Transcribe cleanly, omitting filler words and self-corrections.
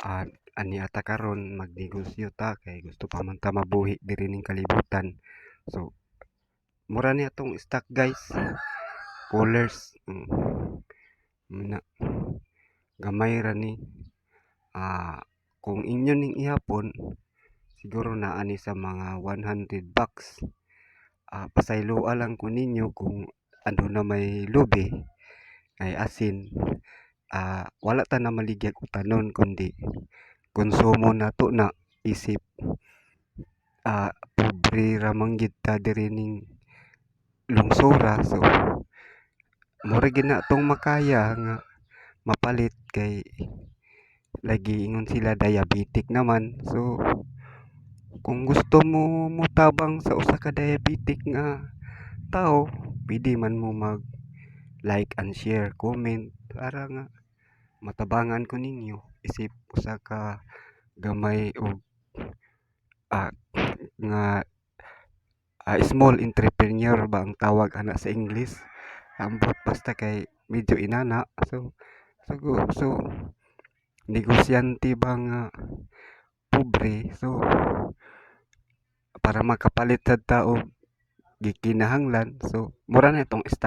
Ah, ani ata karon magnegosyo ta kay gusto pa man ta mabuhi diri ning kalibutan. So, mura ni atong stock guys, coolers. Muna, gamay ra ni. Kung inyo ning ihapon, siguro naa ni sa mga 100 bucks. Pasayloa lang ko ninyo kung ano na may lubi, ay asin. Wala ta na maligyag utanon kundi konsumo nato na isip pobre ra man gid ta diri ning lungsura. So mura gid na tong makaya nga mapalit kay lagi ingon sila diabetic naman. So kung gusto mo motabang sa usa ka diabetic nga tao, pwede man mo mag like and share, comment para nga matabangan ko ninyo isip usa ka gamay o nga small entrepreneur ba ang tawag ana sa English. Ambot basta kay medyo inana. So negosyante ba nga pobre. So para makapalit sad ta og gikinahanglan. So mura na itong stock